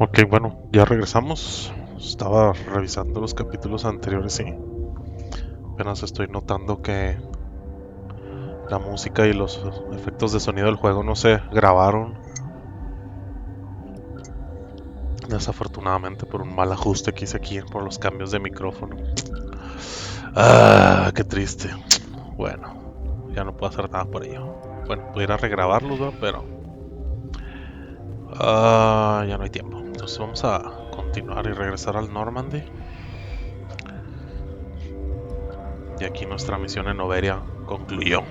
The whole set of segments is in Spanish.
Ok, bueno, ya regresamos. Estaba revisando los capítulos anteriores y apenas estoy notando que la música y los efectos de sonido del juego no se grabaron. Desafortunadamente por un mal ajuste que hice aquí por los cambios de micrófono. Ah, qué triste. Bueno, ya no puedo hacer nada por ello. Bueno, pudiera regrabarlos, ¿no? Pero ya no hay tiempo. Entonces vamos a continuar y regresar al Normandy. Y aquí nuestra misión en Noveria concluyó.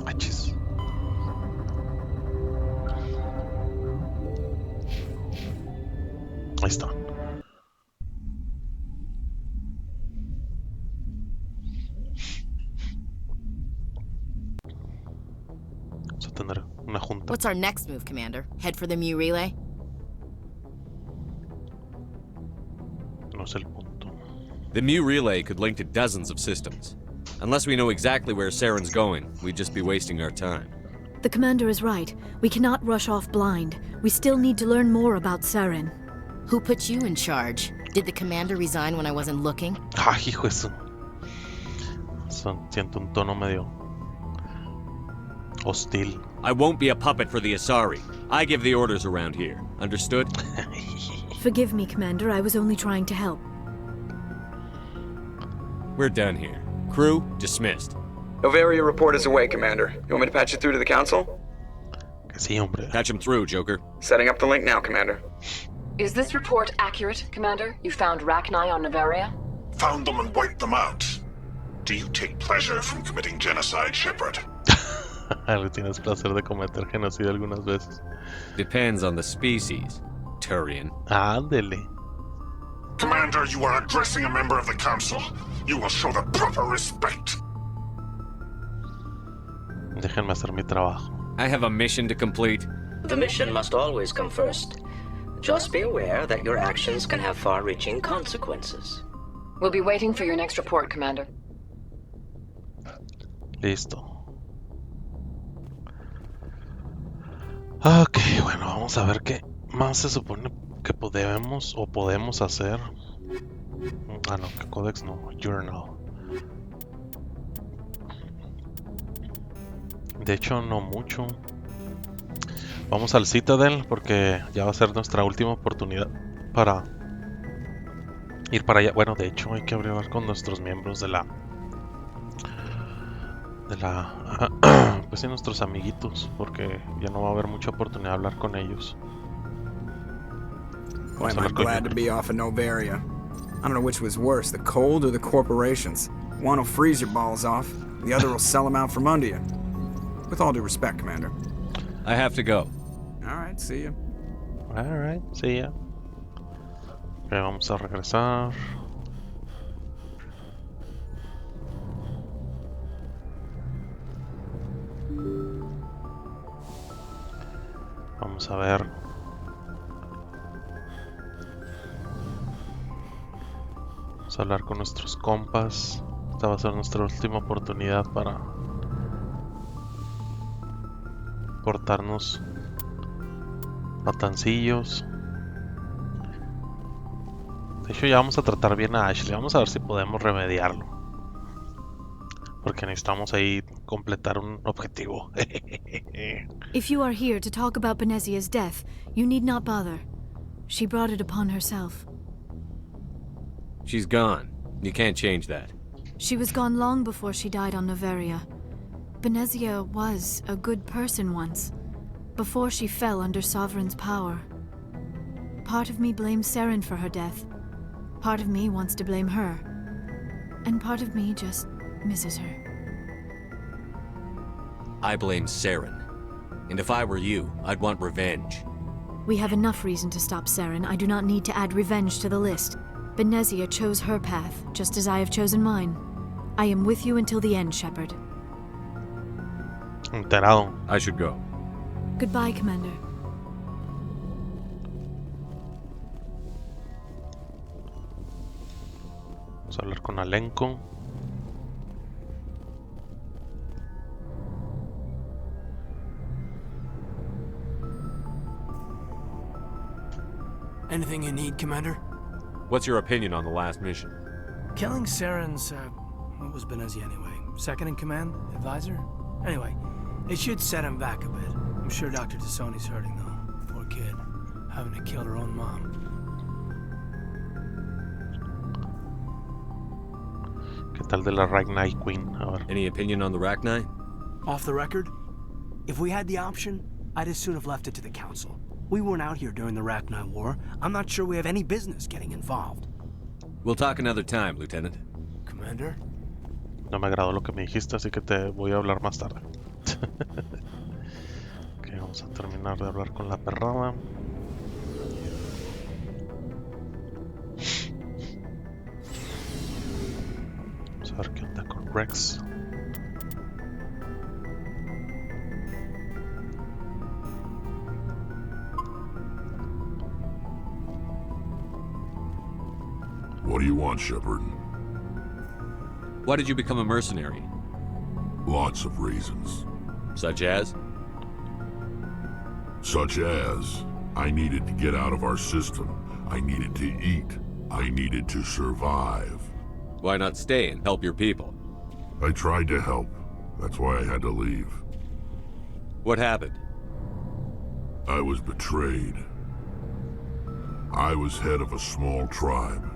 Achis. Ahí está. Vamos a tener una junta. What's our next move, Commander? Head for the Mu relay? No es el punto. The Mu relay could link to dozens of systems. Unless we know exactly where Saren's going, we'd just be wasting our time. The commander is right. We cannot rush off blind. We still need to learn more about Saren. Who put you in charge? Did the commander resign when I wasn't looking? Ay, hijo eso. Siento un tono medio hostil. I won't be a puppet for the Asari. I give the orders around here. Understood? Forgive me, Commander. I was only trying to help. We're done here. Crew, dismissed. Noveria report is away, Commander. You want me to patch it through to the Council? Que sí, hombre. Patch him through, Joker. Setting up the link now, Commander. Is this report accurate, Commander? You found Rachni on Noveria? Found them and wiped them out. Do you take pleasure from committing genocide, Shepard? Le tienes placer de cometer genocidio algunas veces. Depends on the species, Turian. Ándele. Commander, you are addressing a member of the Council. You will show the proper respect. Déjenme hacer mi trabajo. I have a mission to complete. The mission must always come first. Just be aware that your actions can have far-reaching consequences. We'll be waiting for your next report, Commander. Listo. Ok, bueno, vamos a ver qué más se supone que podemos hacer. Ah, no, que Codex no, Journal. De hecho, no mucho. Vamos al Citadel porque ya va a ser nuestra última oportunidad para ir para allá. Bueno, de hecho, hay que hablar con nuestros miembros de la pues sí, nuestros amiguitos, porque ya no va a haber mucha oportunidad de hablar con ellos. Boy, am I glad to be off of Noveria. I don't know which was worse, the cold or the corporations. One will freeze your balls off, the other will sell them out from under you. With all due respect, Commander. I have to go. Alright, see ya. Alright, see ya. Ok, vamos a regresar. Vamos a ver. Vamos a hablar con nuestros compas. Esta va a ser nuestra última oportunidad para cortarnos patancillos. De hecho, ya vamos a tratar bien a Ashley. Vamos a ver si podemos remediarlo. Porque necesitamos ahí completar un objetivo. If you are here to talk about Benezia's death, you need not bother. She brought it upon herself. She's gone. You can't change that. She was gone long before she died on Noveria. Benezia was a good person once, before she fell under Sovereign's power. Part of me blames Saren for her death. Part of me wants to blame her. And part of me just misses her. I blame Saren. And if I were you, I'd want revenge. We have enough reason to stop Saren. I do not need to add revenge to the list. Benezia chose her path, just as I have chosen mine. I am with you until the end, Shepard. Enterado. I should go. Goodbye, Commander. Vamos a hablar con Alenko. Anything you need, Commander? What's your opinion on the last mission? Killing Saren's, what was Benezia anyway? Second in command? Advisor? Anyway, it should set him back a bit. I'm sure Dr. Tassoni's hurting, though. Poor kid. Having to kill her own mom. ¿Qué tal de la Ragnar Queen? A ver. Any opinion on the Rachni? Off the record, if we had the option, I'd as soon have left it to the Council. We weren't out here during the Rachni War. I'm not sure we have any business getting involved. We'll talk another time, Lieutenant. Commander? No me agradó lo que me dijiste, así que te voy a hablar más tarde. Ok, vamos a terminar de hablar con la perrada. Vamos a ver qué onda con Rex. What do you want, Shepard? Why did you become a mercenary? Lots of reasons. Such as? Such as, I needed to get out of our system. I needed to eat. I needed to survive. Why not stay and help your people? I tried to help. That's why I had to leave. What happened? I was betrayed. I was head of a small tribe.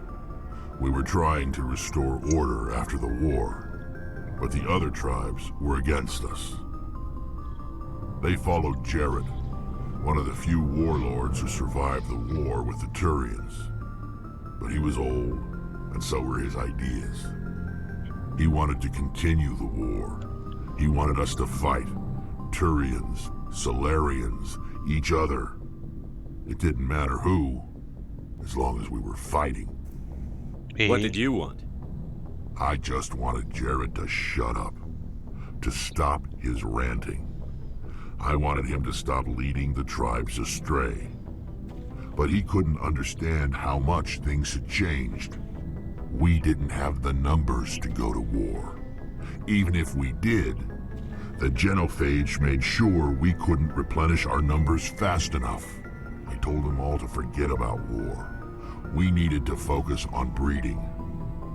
We were trying to restore order after the war, but the other tribes were against us. They followed Jared, one of the few warlords who survived the war with the Turians. But he was old, and so were his ideas. He wanted to continue the war. He wanted us to fight. Turians, Solarians, each other. It didn't matter who, as long as we were fighting. What did you want? I just wanted Jared to shut up, to stop his ranting. I wanted him to stop leading the tribes astray. But he couldn't understand how much things had changed. We didn't have the numbers to go to war. Even if we did, the genophage made sure we couldn't replenish our numbers fast enough. I told them all to forget about war. We needed to focus on breeding,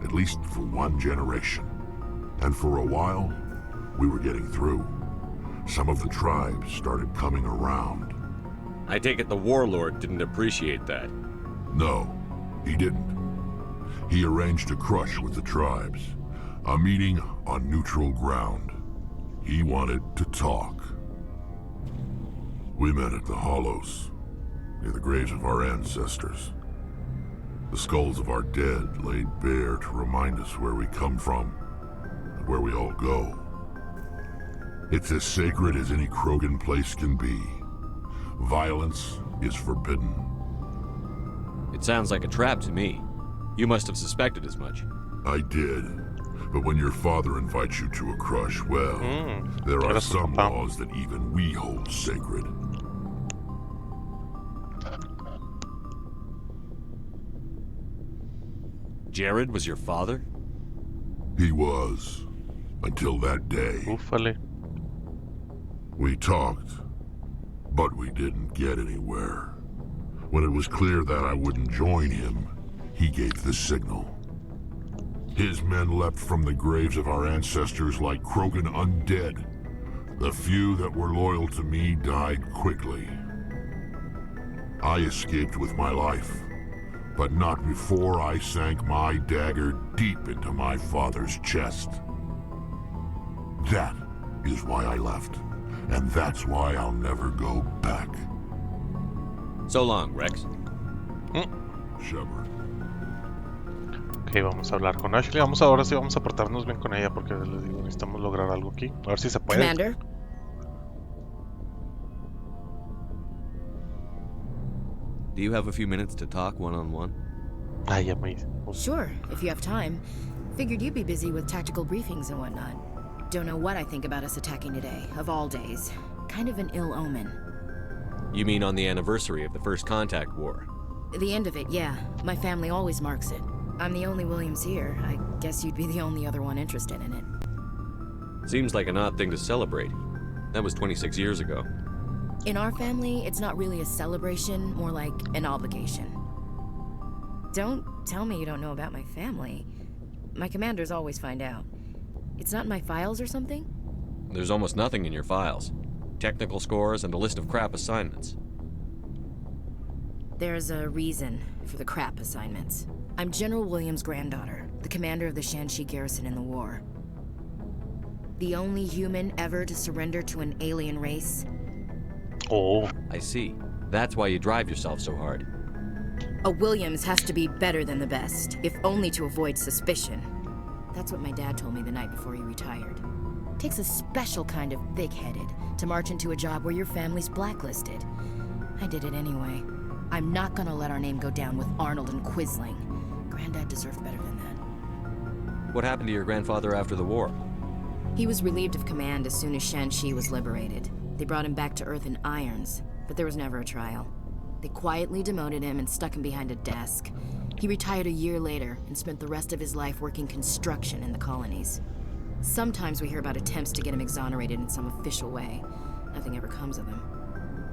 at least for one generation. And for a while, we were getting through. Some of the tribes started coming around. I take it the warlord didn't appreciate that. No, he didn't. He arranged a crush with the tribes, a meeting on neutral ground. He wanted to talk. We met at the Hollows, near the graves of our ancestors. The skulls of our dead laid bare to remind us where we come from and where we all go. It's as sacred as any Krogan place can be. Violence is forbidden. It sounds like a trap to me. You must have suspected as much. I did. But when your father invites you to a crush, well, there are some laws that even we hold sacred. Jared was your father? He was. Until that day. Ufale. We talked, but we didn't get anywhere. When it was clear that I wouldn't join him, he gave the signal. His men leapt from the graves of our ancestors like Krogan undead. The few that were loyal to me died quickly. I escaped with my life, but not before I sank my dagger deep into my father's chest. That is why I left, and that's why I'll never go back. So long, Rex. Shepard. Ok, vamos a hablar con Ashley. Ahora sí vamos a portarnos bien con ella porque les digo, necesitamos lograr algo aquí. A ver si se puede. Commander? Do you have a few minutes to talk one-on-one? Ah, ya me... Sure, if you have time. Figured you'd be busy with tactical briefings and whatnot. Don't know what I think about us attacking today, of all days. Kind of an ill omen. You mean on the anniversary of the First Contact War? The end of it, yeah. My family always marks it. I'm the only Williams here. I guess you'd be the only other one interested in it. Seems like an odd thing to celebrate. That was 26 years ago. In our family, it's not really a celebration, more like an obligation. Don't tell me you don't know about my family. My commanders always find out. It's not in my files or something? There's almost nothing in your files. Technical scores and a list of crap assignments. There's a reason for the crap assignments. I'm General Williams' granddaughter, the commander of the Shanxi garrison in the war. The only human ever to surrender to an alien race. Oh. I see. That's why you drive yourself so hard. A Williams has to be better than the best, if only to avoid suspicion. That's what my dad told me the night before he retired. Takes a special kind of thick-headed to march into a job where your family's blacklisted. I did it anyway. I'm not gonna let our name go down with Arnold and Quisling. Granddad deserved better than that. What happened to your grandfather after the war? He was relieved of command as soon as Shanxi was liberated. They brought him back to Earth in irons, but there was never a trial. They quietly demoted him and stuck him behind a desk. He retired a year later and spent the rest of his life working construction in the colonies. Sometimes we hear about attempts to get him exonerated in some official way. Nothing ever comes of them.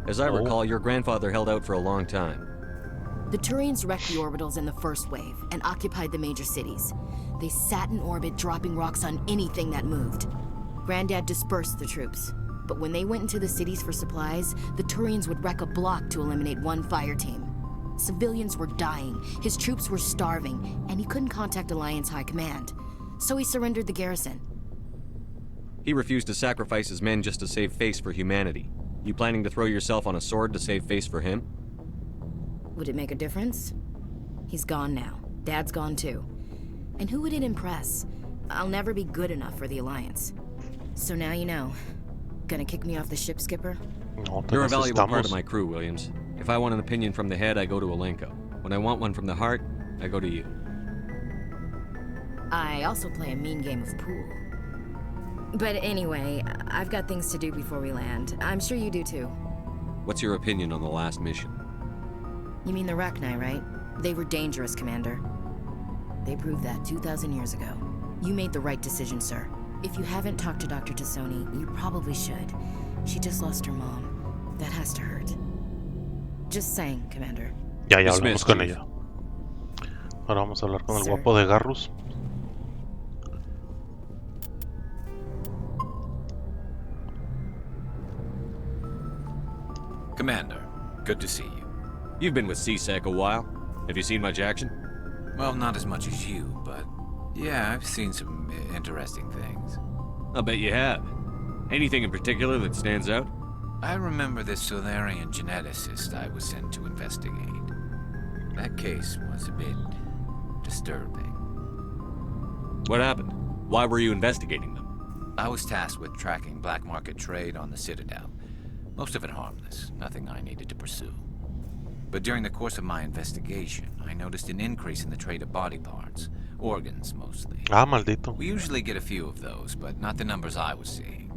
As I recall, your grandfather held out for a long time. The Turians wrecked the orbitals in the first wave and occupied the major cities. They sat in orbit, dropping rocks on anything that moved. Granddad dispersed the troops. But when they went into the cities for supplies, the Turians would wreck a block to eliminate one fire team. Civilians were dying, his troops were starving, and he couldn't contact Alliance High Command. So he surrendered the garrison. He refused to sacrifice his men just to save face for humanity. You planning to throw yourself on a sword to save face for him? Would it make a difference? He's gone now. Dad's gone too. And who would it impress? I'll never be good enough for the Alliance. So now you know. Gonna kick me off the ship, Skipper? No, You're a valuable part of estamos. my crew, Williams. If I want an opinion from the head, I go to Alenko. When I want one from the heart, I go to you. I also play a mean game of pool. But anyway, I've got things to do before we land. I'm sure you do too. What's your opinion on the last mission? You mean the Rachni, right? They were dangerous, Commander. They proved that 2,000 years ago. You made the right decision, sir. If you haven't talked to Dr. Tassoni, you probably should. She just lost her mom. That has to hurt. Just saying, Commander. Ya Dismissed, hablamos con Chief. ella. Ahora vamos a hablar con el Sir. guapo de Garrus. Commander, good to see you. You've been with CSEC a while. Have you seen much action? Well, not as much as you, but yeah, I've seen some interesting things. I'll bet you have. Anything in particular that stands out? I remember this Solarian geneticist I was sent to investigate. That case was a bit disturbing. What happened? Why were you investigating them? I was tasked with tracking black market trade on the Citadel. Most of it harmless, nothing I needed to pursue. But during the course of my investigation, I noticed an increase in the trade of body parts, organs mostly. Ah, maldito. We usually get a few of those, but not the numbers I was seeing.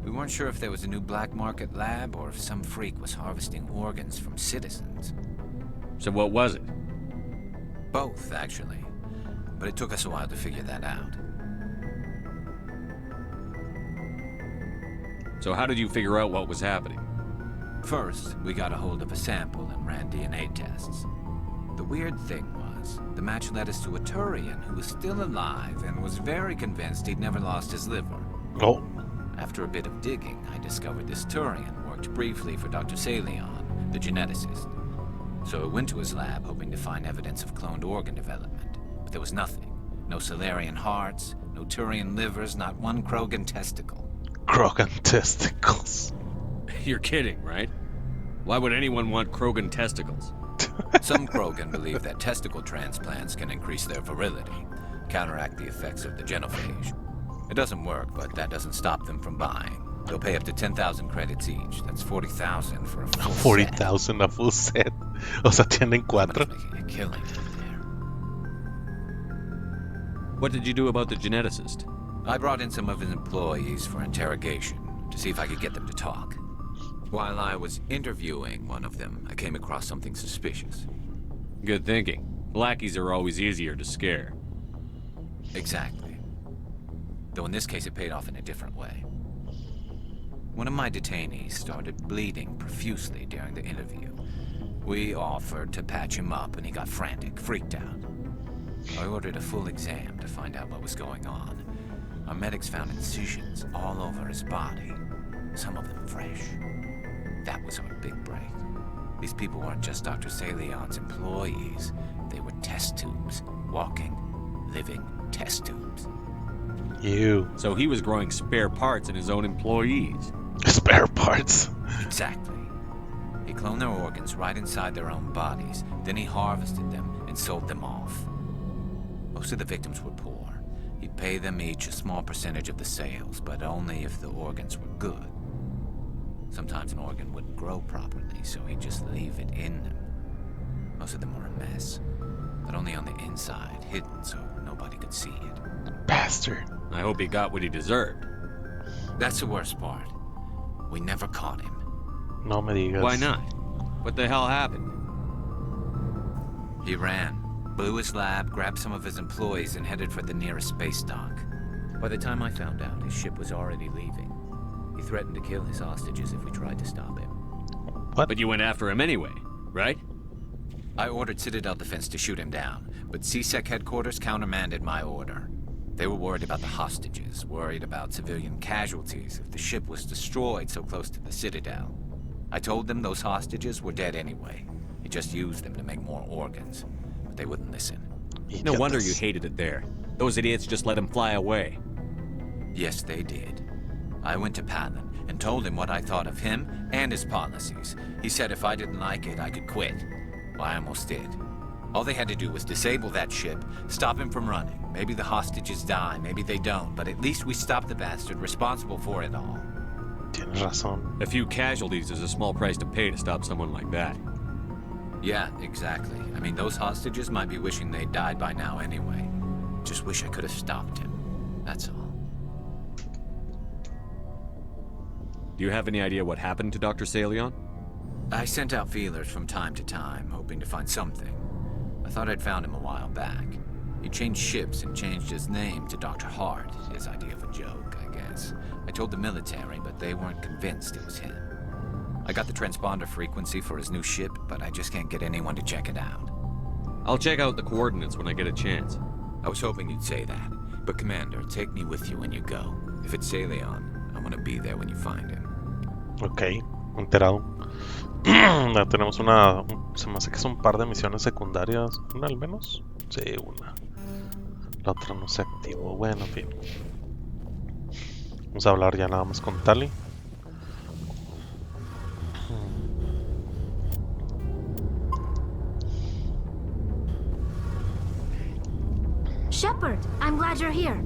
We weren't sure if there was a new black market lab or if some freak was harvesting organs from citizens. So what was it? Both, actually. But it took us a while to figure that out. So how did you figure out what was happening? First, we got a hold of a sample and ran DNA tests. The weird thing was, the match led us to a Turian who was still alive and was very convinced he'd never lost his liver. Oh. After a bit of digging, I discovered this Turian worked briefly for Dr. Salion, the geneticist. So I went to his lab hoping to find evidence of cloned organ development, but there was nothing. No Solarian hearts, no Turian livers, not one Krogan testicle. Krogan testicles. You're kidding, right? Why would anyone want Krogan testicles? Some Krogan believe that testicle transplants can increase their virility, counteract the effects of the genophage. It doesn't work, but that doesn't stop them from buying. They'll pay up to 10,000 credits each. That's 40,000 for a full 40,000 a full set. O sea, tienen cuatro. Making a killing there. What did you do about the geneticist? I brought in some of his employees for interrogation to see if I could get them to talk. While I was interviewing one of them, I came across something suspicious. Good thinking. Lackeys are always easier to scare. Exactly. Though in this case it paid off in a different way. One of my detainees started bleeding profusely during the interview. We offered to patch him up and he got frantic, freaked out. I ordered a full exam to find out what was going on. Our medics found incisions all over his body, some of them fresh. That was our big break. These people weren't just Dr. Salion's employees. They were test tubes. Walking, living test tubes. You. So he was growing spare parts in his own employees. Spare parts? Exactly. He cloned their organs right inside their own bodies. Then he harvested them and sold them off. Most of the victims were poor. He'd pay them each a small percentage of the sales, but only if the organs were good. Sometimes an organ wouldn't grow properly, so he'd just leave it in them. Most of them were a mess, but only on the inside, hidden so nobody could see it. Bastard. I hope he got what he deserved. That's the worst part. We never caught him. No me digas. Why not? What the hell happened? He ran, blew his lab, grabbed some of his employees, and headed for the nearest space dock. By the time I found out, his ship was already leaving. He threatened to kill his hostages if we tried to stop him. What? But you went after him anyway, right? I ordered Citadel Defense to shoot him down, but CSEC headquarters countermanded my order. They were worried about the hostages, worried about civilian casualties if the ship was destroyed so close to the Citadel. I told them those hostages were dead anyway. He just used them to make more organs, but they wouldn't listen. No wonder you hated it there. Those idiots just let him fly away. Yes, they did. I went to Palin and told him what I thought of him and his policies. He said if I didn't like it, I could quit. Well, I almost did. All they had to do was disable that ship, stop him from running. Maybe the hostages die, maybe they don't, but at least we stopped the bastard responsible for it all. Tienes razón. A few casualties is a small price to pay to stop someone like that. Yeah, exactly. I mean, those hostages might be wishing they'd died by now anyway. Just wish I could have stopped him. That's all. Do you have any idea what happened to Dr. Salion? I sent out feelers from time to time, hoping to find something. I thought I'd found him a while back. He changed ships and changed his name to Dr. Hart, his idea of a joke, I guess. I told the military, but they weren't convinced it was him. I got the transponder frequency for his new ship, but I just can't get anyone to check it out. I'll check out the coordinates when I get a chance. I was hoping you'd say that. But Commander, take me with you when you go. If it's Salion, I want to be there when you find him. Ok, enterado. Ya tenemos una... Se me hace que son un par de misiones secundarias. ¿Una al menos? Sí, una. La otra no se activó. Bueno, en fin. Vamos a hablar ya nada más con Tali. Shepard, I'm glad you're here.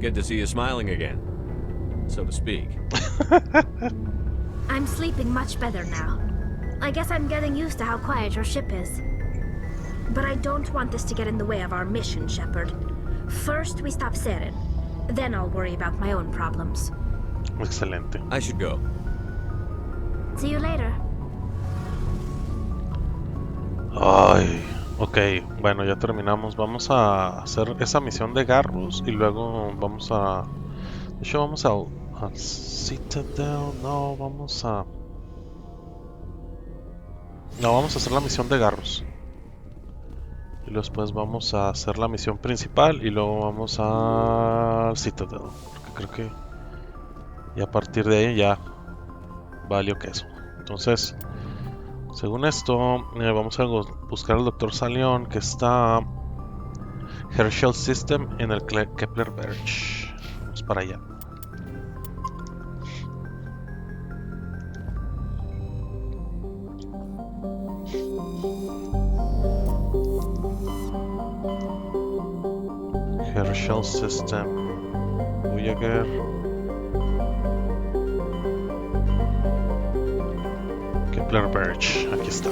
Good to see you smiling again, so to speak. I'm sleeping much better now. I guess I'm getting used to how quiet your ship is. But I don't want this to get in the way of our mission, Shepard. First, we stop Saren. Then I'll worry about my own problems. Excelente. I should go. See you later. Ay, ok, bueno, ya terminamos. Vamos a hacer esa misión de Garrus y luego vamos a... De hecho, vamos al Citadel. No, vamos a... No, vamos a hacer la misión de Garrus. Y después vamos a hacer la misión principal y luego vamos al Citadel. Porque creo que... Y a partir de ahí ya valió queso. Entonces... Según esto, vamos a buscar al Dr. Salion, que está Herschel System en el Kepler Verge. Vamos para allá. Herschel System. Voyager. Kepler Verge, aquí está.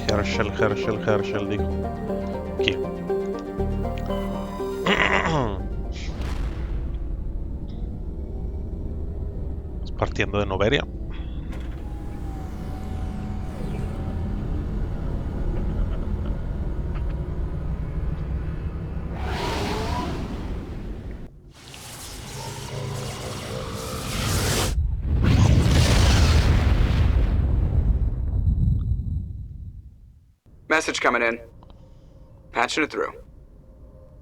Herschel, dijo. Aquí. Partiendo de Noveria. Message coming in. Patching it through.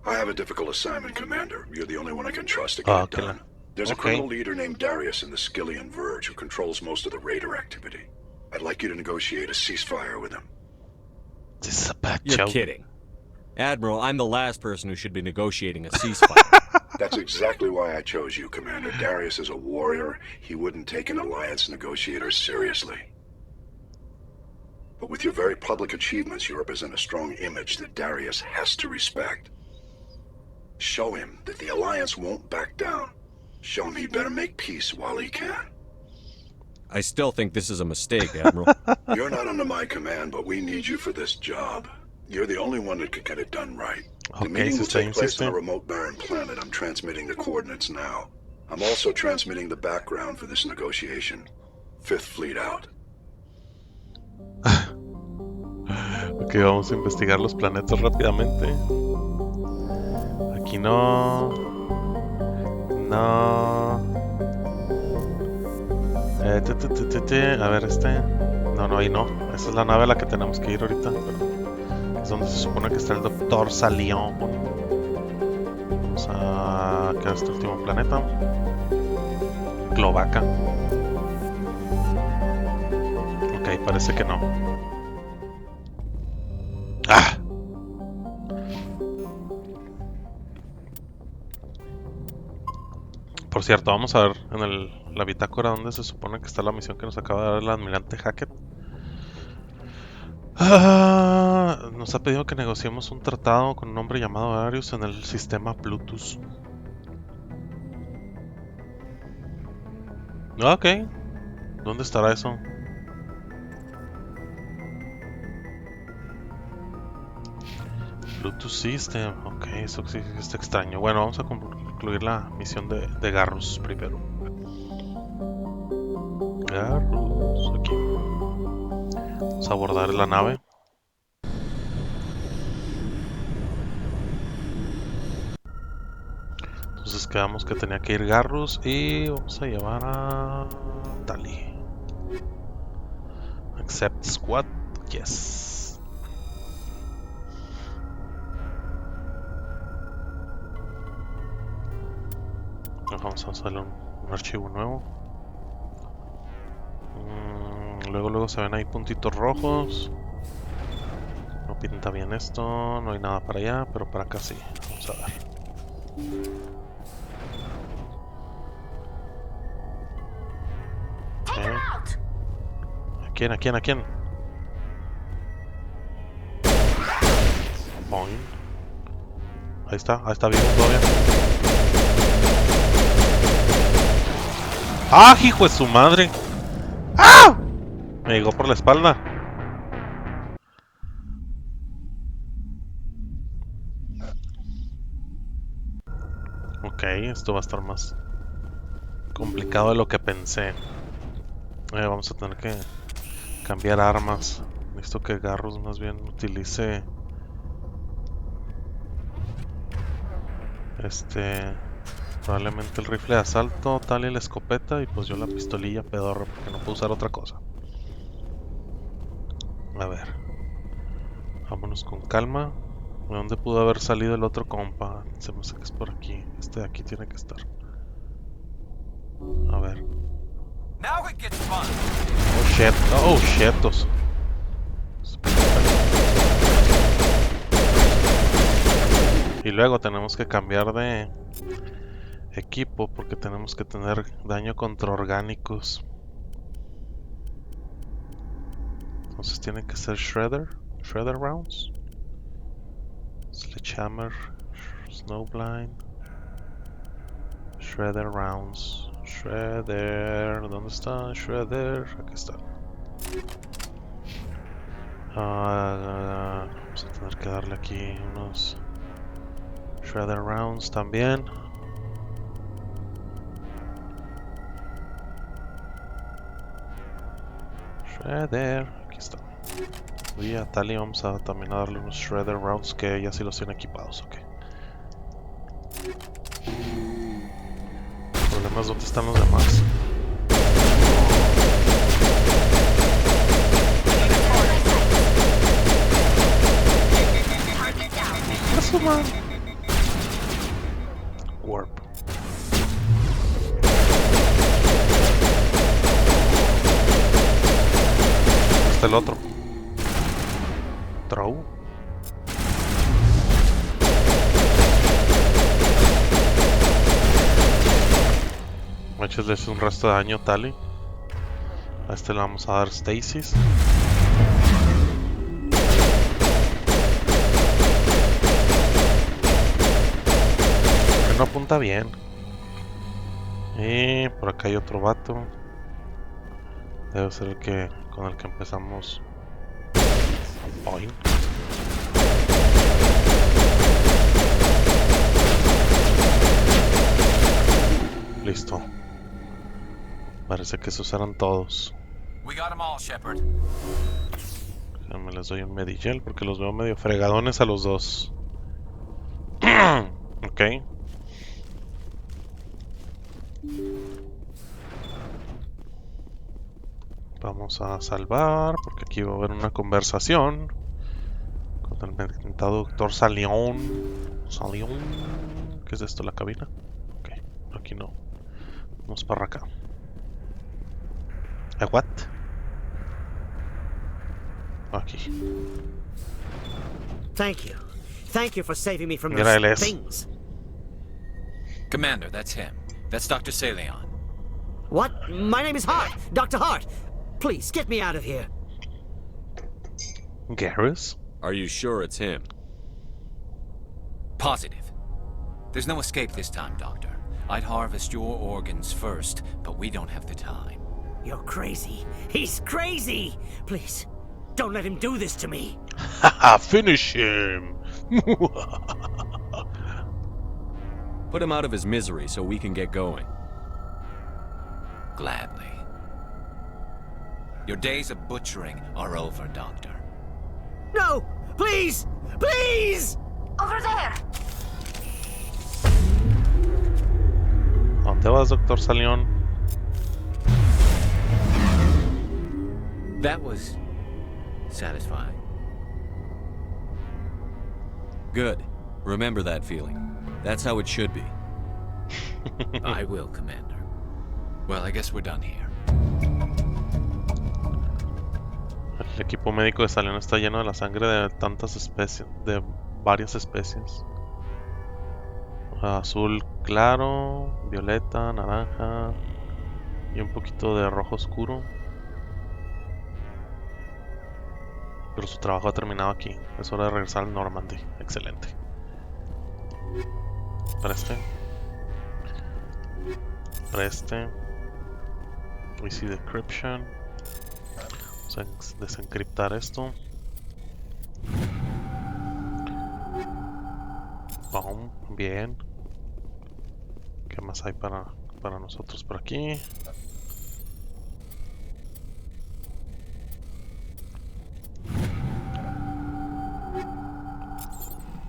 I have a difficult assignment, Commander. You're the only one I can trust to get it done. There's a criminal leader named Darius in the Skyllian Verge who controls most of the raider activity. I'd like you to negotiate a ceasefire with him. This is a bad You're joke. kidding. Admiral, I'm the last person who should be negotiating a ceasefire. That's exactly why I chose you, Commander. Darius is a warrior. He wouldn't take an alliance negotiator seriously. But with your very public achievements, you represent a strong image that Darius has to respect. Show him that the alliance won't back down. Show him he better make peace while he can. I still think this is a mistake, Admiral. You're not under my command, but we need you for this job. You're the only one that could get it done right. The meeting will take place on a remote barren planet. I'm transmitting the coordinates now. I'm also transmitting the background for this negotiation. Fifth Fleet out. Ok, vamos a investigar los planetas rápidamente. Aquí no. No. A ver, No, ahí no. Esa es la nave a la que tenemos que ir ahorita. Pero es donde se supone que está el Dr. Salion. Vamos a quedar este último planeta. Glovaca. Ok, parece que no. ¡Ah! Por cierto, vamos a ver en la bitácora donde se supone que está la misión que nos acaba de dar el almirante Hackett. Nos ha pedido que negociemos un tratado con un hombre llamado Arius en el sistema Plutus. Ok. ¿Dónde estará eso? Plutus System. Ok, eso sí está extraño. Bueno, vamos a concluir la misión de Garrus primero. Garrus, aquí. Vamos a abordar la nave. Entonces quedamos que tenía que ir Garrus y vamos a llevar a Tali. Accept squad, yes. Vamos a hacerle un archivo nuevo. Luego se ven ahí puntitos rojos. No pinta bien esto. No hay nada para allá, pero para acá sí. Vamos a ver. Okay. ¿A quién? Boing. Ahí está vivo todavía. ¡Ah, hijo de su madre! ¡Ah! Me llegó por la espalda. Ok, esto va a estar más complicado de lo que pensé. Vamos a tener que cambiar armas. Necesito que Garrus más bien utilice probablemente el rifle de asalto, tal y la escopeta, y pues yo la pistolilla pedorra porque no puedo usar otra cosa. A ver, vámonos con calma. ¿De dónde pudo haber salido el otro compa? Se me hace que es por aquí. Este de aquí tiene que estar. A ver. Oh shitos. Y luego tenemos que cambiar de equipo porque tenemos que tener daño contra orgánicos. Entonces tiene que ser Shredder rounds, Sledgehammer, Snowblind, Shredder rounds. Shredder, ¿dónde está Shredder? Aquí está. Vamos a tener que darle aquí unos Shredder rounds también. Shredder, aquí está. Y a Tali vamos a también a darle unos Shredder rounds que ella sí los tiene equipados, ok. El problema es dónde están los demás. Warp. Está el otro. Throw. Échale un resto de daño, Tali. A este le vamos a dar Stasis. No apunta bien. Y por acá hay otro vato. Debe ser el que con el que empezamos hoy. Listo. Parece que esos eran todos. We got them all, Shepard. Me les doy un Medigel porque los veo medio fregadones a los dos. Ok. Vamos a salvar porque aquí va a haber una conversación con el mentado Doctor Salión. ¿Qué es esto? ¿La cabina? Ok, aquí no. Vamos para acá. What? Aquí. Thank you. Thank you for saving me from Mira, those things. Commander, that's him. That's Dr. Saleon. What? My name is Hart. Dr. Hart. Please, get me out of here. Garrus? Are you sure it's him? Positive. There's no escape this time, Doctor. I'd harvest your organs first, but we don't have the time. You're crazy. He's crazy! Please, don't let him do this to me. Haha, finish him! Put him out of his misery so we can get going. Gladly. Your days of butchering are over, Doctor. No! Please! Please! Over there! ¿Dónde vas, Doctor Salión? That was satisfying. Good. Remember that feeling. That's how it should be. I will, Commander. Well, I guess we're done here. El equipo médico de Salión está lleno de la sangre de tantas especies, de varias especies. Azul claro, violeta, naranja y un poquito de rojo oscuro. Pero su trabajo ha terminado aquí. Es hora de regresar al Normandy. Excelente. Preste. Easy decryption. Vamos a desencriptar esto. Boom. Bien. ¿Qué más hay para nosotros por aquí?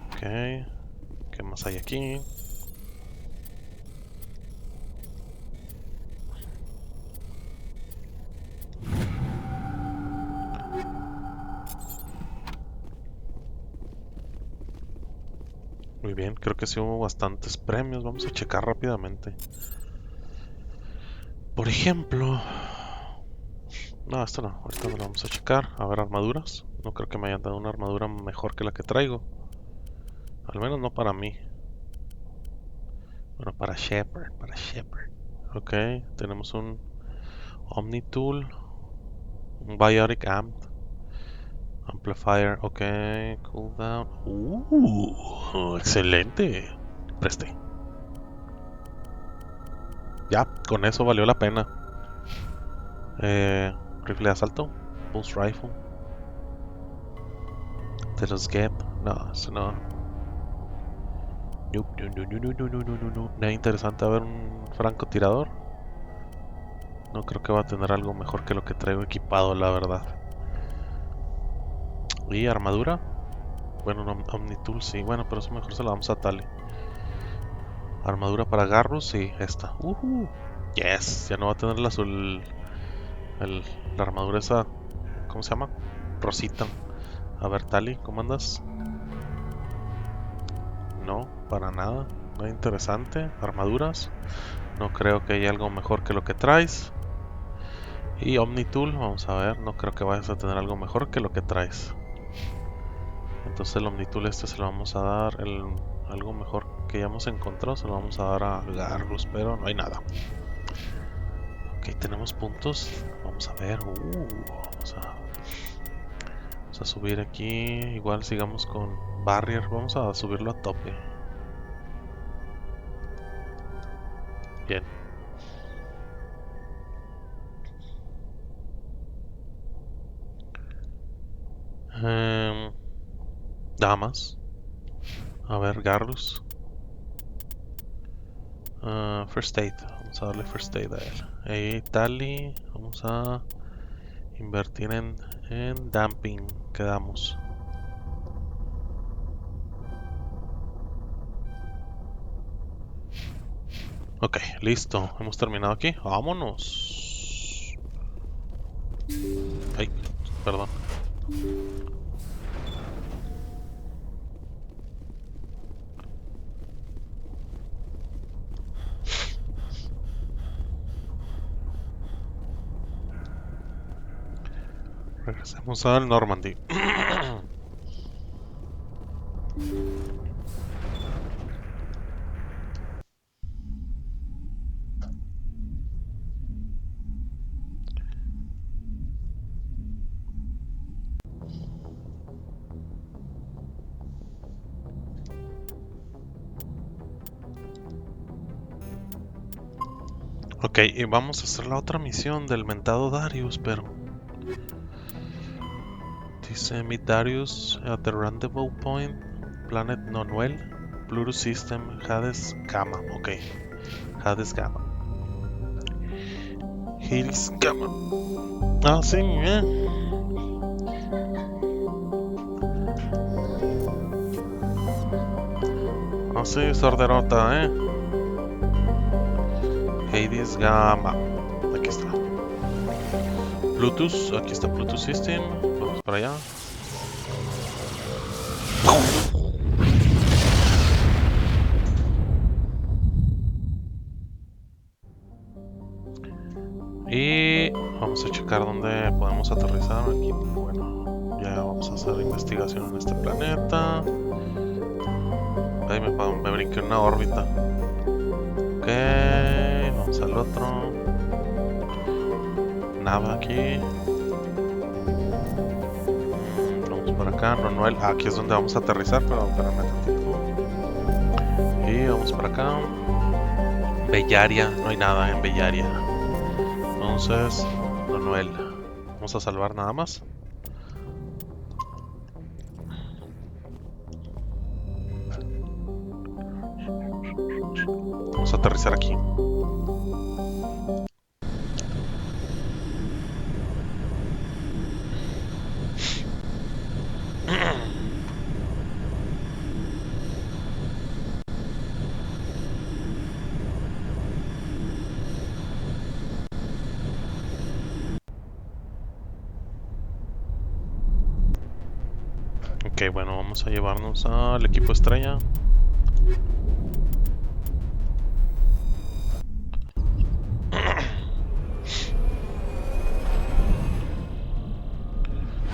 Ok. ¿Qué más hay aquí? Muy bien, creo que sí hubo bastantes premios. Vamos a checar rápidamente. Por ejemplo... No, esto no. Ahorita no lo vamos a checar. A ver, armaduras. No creo que me hayan dado una armadura mejor que la que traigo. Al menos no para mí. Bueno, para Shepard. Ok, tenemos un Omni-Tool. Un Biotic Amp. Amplifier, ok. Cooldown. Excelente. Preste. Ya, con eso valió la pena. Rifle de asalto. Pulse Rifle. De los Gap. No, eso no. No. Nada interesante. A ver, un francotirador. No creo que va a tener algo mejor que lo que traigo equipado, la verdad. Y armadura. Bueno, no, Omni-Tool sí. Bueno, pero eso mejor se la vamos a Tali. Armadura para Garrus, sí, esta. Yes, ya no va a tener el azul. La armadura esa. ¿Cómo se llama? Rosita. A ver, Tali, ¿cómo andas? No, para nada. Nada interesante. Armaduras. No creo que haya algo mejor que lo que traes. Y Omnitool, vamos a ver. No creo que vayas a tener algo mejor que lo que traes. Entonces el Omnitool este se lo vamos a dar. Algo mejor que ya hemos encontrado se lo vamos a dar a Garrus, pero no hay nada. Ok, tenemos puntos. Vamos a ver. Vamos a subir aquí. Igual sigamos con Barrier. Vamos a subirlo a tope. Bien. Damas. A ver, Garrus. First Aid. Vamos a darle First Aid a él. Tali. Vamos a invertir en Damping. Quedamos. Ok, listo. Hemos terminado aquí. Vámonos. Ay, perdón. Regresemos al Normandy. Ok, y vamos a hacer la otra misión del mentado Darius, pero... Dice Meet Darius at the Rendezvous Point, Planet Nonuel, Pluto System, Hades Gamma. Ok, Hades Gamma. Hills Gamma. Ah, sí, Ah, sí, sorderota, Hades Gamma. Aquí está. Bluetooth, aquí está Bluetooth System. Vamos para allá. Y vamos a checar dónde podemos aterrizar. Aquí, bueno, ya vamos a hacer investigación en este planeta. Ahí me brinqué en una órbita. Ok, vamos al otro. Nada aquí. Vamos por acá, Nonuel. Aquí es donde vamos a aterrizar, pero espérame tantito. Y vamos por acá. Bellaria, no hay nada en Bellaria. Entonces, Nonuel. Vamos a salvar nada más. Vamos a aterrizar aquí. Ok, bueno, vamos a llevarnos al equipo estrella.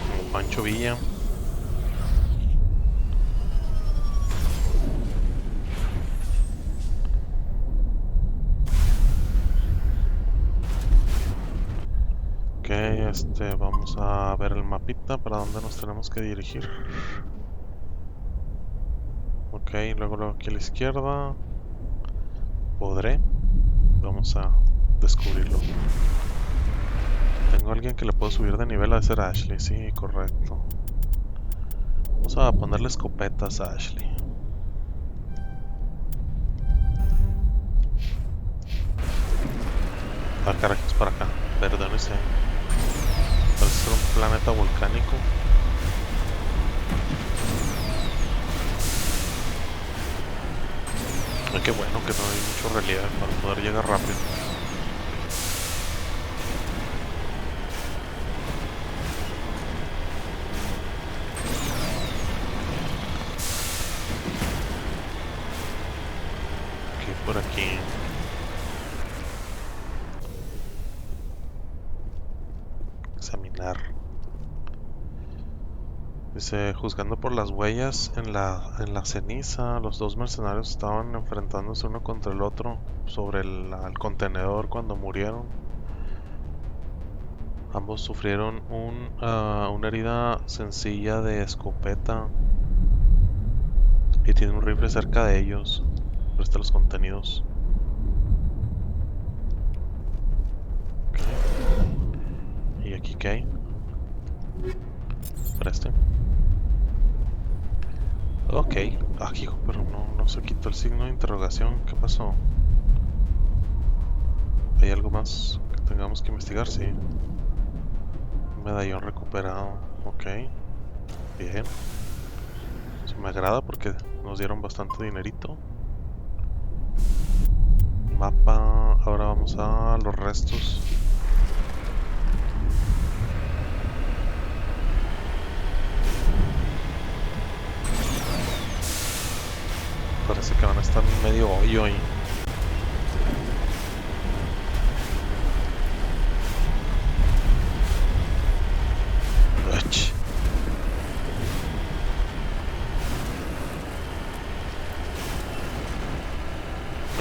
Como Pancho Villa. Ok, vamos a ver el mapita para dónde nos tenemos que dirigir. Ok, luego aquí a la izquierda. Podré. Vamos a descubrirlo. Tengo a alguien que le puedo subir de nivel a ser Ashley, sí, correcto. Vamos a ponerle escopetas a Ashley. Ah, caray, es para acá. Perdónese. Parece ser un planeta volcánico. Ay, qué bueno que no hay mucho relieve para poder llegar rápido. por aquí. Examinar. Dice, juzgando por las huellas en la ceniza, los dos mercenarios estaban enfrentándose uno contra el otro sobre el contenedor cuando murieron. Ambos sufrieron una herida sencilla de escopeta y tienen un rifle cerca de ellos. Presta los contenidos. Okay. ¿Y aquí qué hay? Preste. Ok, aquí, pero no se quitó el signo de interrogación. ¿Qué pasó? ¿Hay algo más que tengamos que investigar? Sí. Medallón recuperado. Ok. Bien. Eso me agrada porque nos dieron bastante dinerito. Mapa. Ahora vamos a los restos. Parece que van a estar medio hoyo ahí. Ach.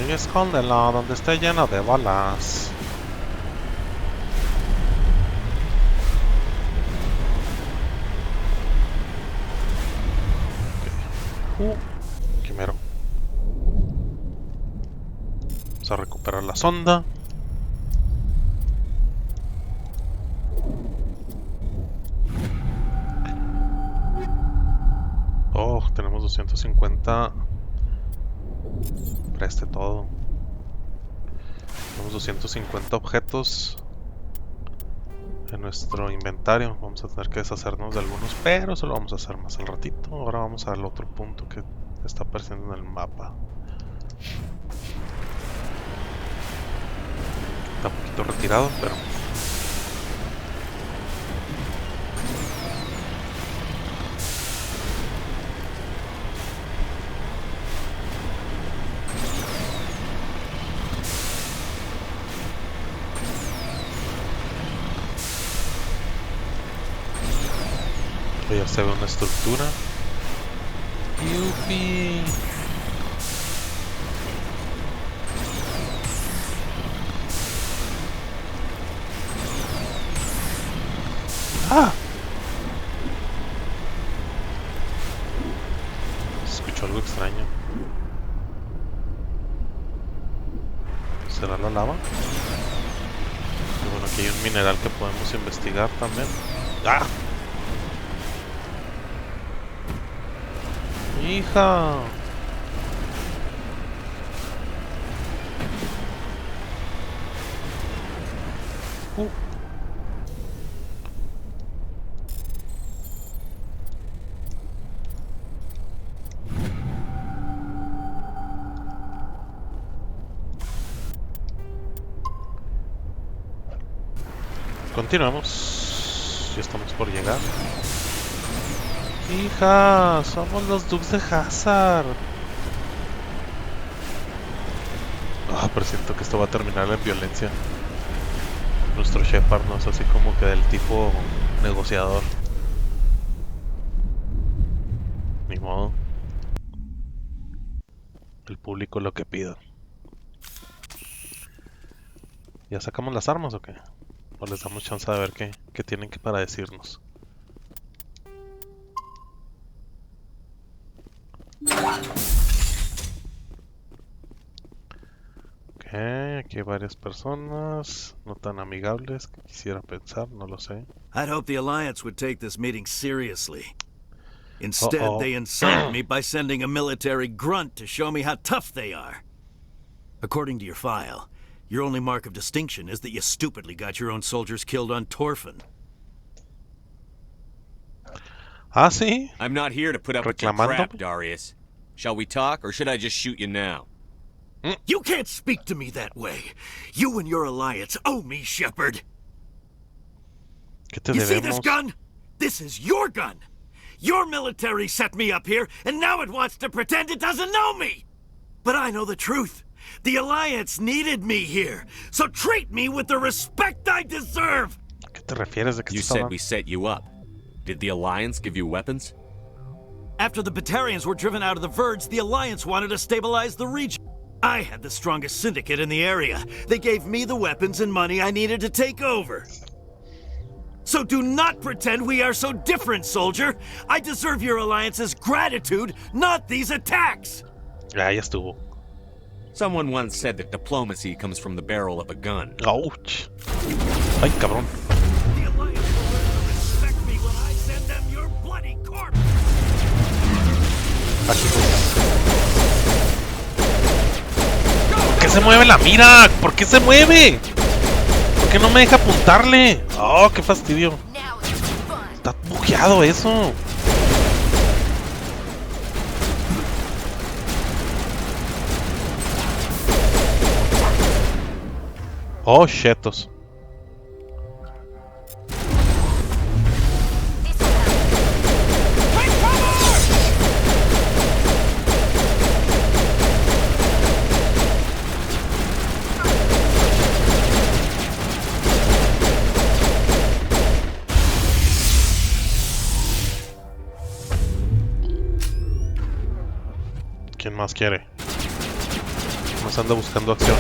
Y escóndelo donde esté lleno de balas. Okay. Primero. Vamos a recuperar la sonda. Oh, tenemos 250. Preste todo. Tenemos 250 objetos en nuestro inventario. Vamos a tener que deshacernos de algunos, pero eso lo vamos a hacer más al ratito. Ahora vamos al otro punto que está apareciendo en el mapa. Está un poquito retirado, pero... ya se ve una estructura. ¡Yupi! ¡Ah! Se escuchó algo extraño. ¿Será la lava? Y bueno, aquí hay un mineral que podemos investigar también. ¡Ah! ¡Hija! Continuamos. Ya estamos por llegar. Hija, somos los Dukes de Hazzard. Pero siento que esto va a terminar en violencia. Nuestro Shepard no es así como que del tipo negociador. Ni modo. El público lo que pida. ¿Ya sacamos las armas o qué? ¿O les damos chance de ver qué tienen que para decirnos? Ok, aquí hay varias personas, no tan amigables que quisiera pensar, no lo sé. I'd hope the Alliance would take this meeting seriously. Instead, they insulted me by sending a military grunt to show me how tough they are. According to your file, your only mark of distinction is that you stupidly got your own soldiers killed on Torfan. Ah, sí. I'm not here to put up with your crap, Darius. Shall we talk, or should I just shoot you now? You can't speak to me that way. You and your alliance owe me, Shepard. You see this gun? This is your gun. Your military set me up here, and now it wants to pretend it doesn't know me. But I know the truth. The Alliance needed me here, so treat me with the respect I deserve! ¿Qué te refieres? ¿De qué You estás said hablando? we set you up. Did the Alliance give you weapons? After the Batarians were driven out of the Verge, the Alliance wanted to stabilize the region. I had the strongest syndicate in the area. They gave me the weapons and money I needed to take over. So do not pretend we are so different, soldier. I deserve your Alliance's gratitude, not these attacks! Ya estuvo. Someone once said that diplomacy comes from the barrel of a gun. Ouch. Ay, cabrón. The Alliance will learn to respect me when I send them your bloody corpse! ¿Por qué se mueve la mira? ¿Por qué se mueve? ¿Por qué no me deja apuntarle? Oh, qué fastidio. Está bugueado eso. Oh, chetos. ¿Quién más quiere? Nos anda buscando acción.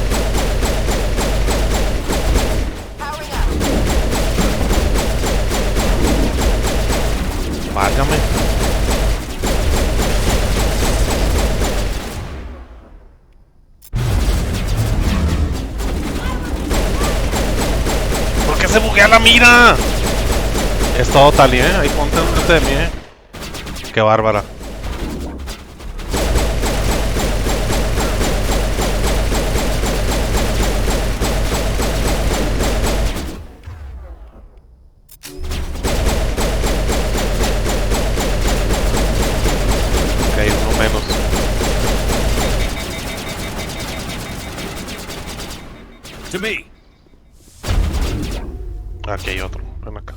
Válgame. ¿Por qué se buguea la mira? Es todo Tali, ahí ponte enfrente de mí, Qué bárbara. To me. Aquí hay otro. Ven acá.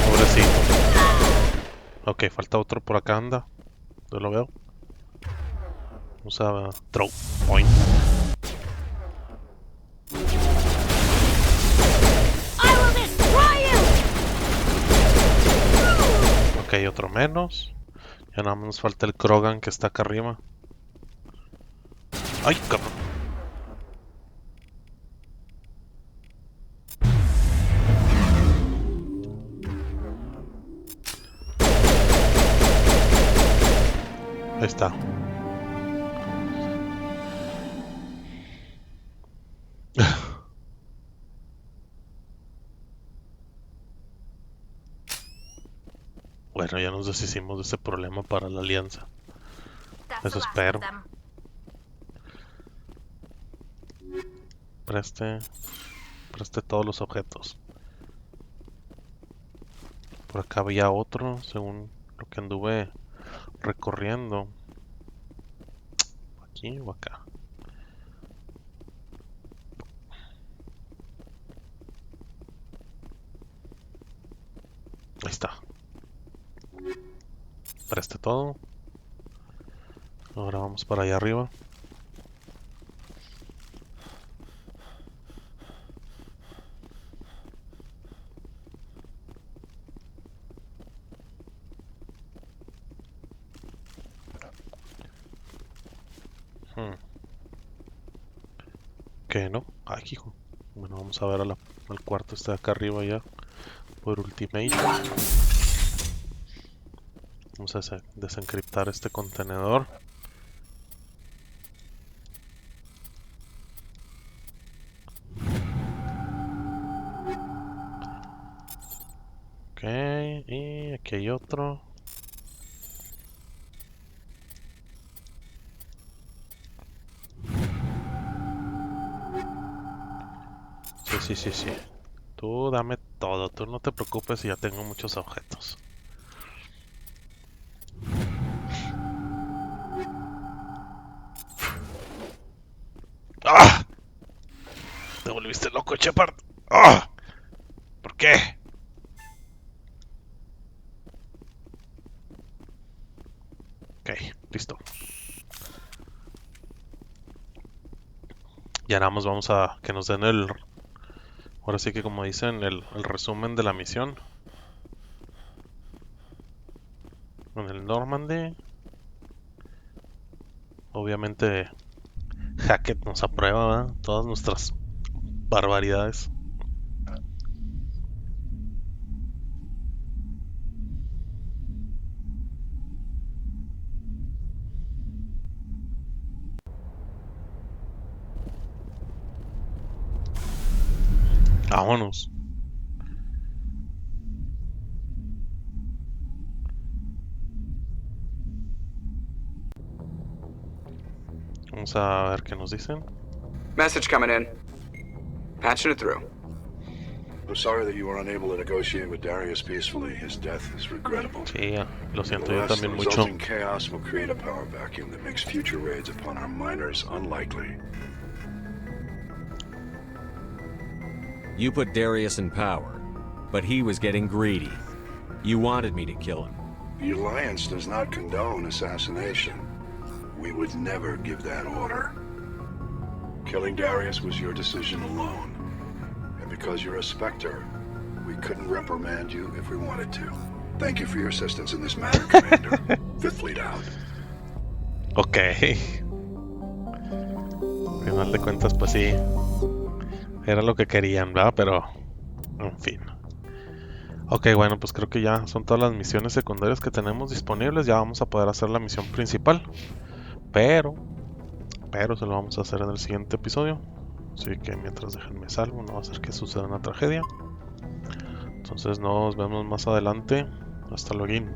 Pobrecito. Ok, falta otro por acá, anda. Yo lo veo. Vamos a throw point. Ok, otro menos. Ya nada más nos falta el Krogan que está acá arriba. ¡Ay, cabrón! Ahí está. Bueno, ya nos deshicimos de ese problema para la alianza. Eso espero. Preste todos los objetos. Por acá había otro, según lo que anduve recorriendo. ¿Aquí o acá? Ahí está. Preste todo. Ahora vamos para allá arriba. ¿Qué no? Aquí, hijo. Bueno, vamos a ver al cuarto este de acá arriba ya. Por Ultimate. Vamos a desencriptar este contenedor. Ok, y aquí hay otro. Sí. Tú dame todo, tú no te preocupes, ya tengo muchos objetos. loco, Shepard. ¡Oh! ¿Por qué? Ok, listo. Ya nada más vamos a que nos den el... Ahora sí que como dicen, el resumen de la misión. Con el Normandy. Obviamente Hackett nos aprueba, ¿verdad? Todas nuestras barbaridades. Vámonos. Vamos a ver qué nos dicen. Message coming in. Patching it through. I'm sorry that you were unable to negotiate with Darius peacefully. His death is regrettable. Sí, lo siento yo también mucho. The resulting chaos will create a power vacuum that makes future raids upon our miners unlikely. You put Darius in power, but he was getting greedy. You wanted me to kill him. The Alliance does not condone assassination. We would never give that order. Killing Darius was your decision alone. And because you're a Spectre, we couldn't reprimand you if we wanted to. Thank you for your assistance in this matter, Commander. Fifth Fleet out. Ok. Al final de cuentas, pues sí. Era lo que querían, ¿verdad? Pero, en fin. Ok, bueno, pues creo que ya son todas las misiones secundarias que tenemos disponibles. Ya vamos a poder hacer la misión principal. Pero se lo vamos a hacer en el siguiente episodio. Así que mientras déjenme salvo, no va a ser que suceda una tragedia. Entonces nos vemos más adelante. Hasta luego.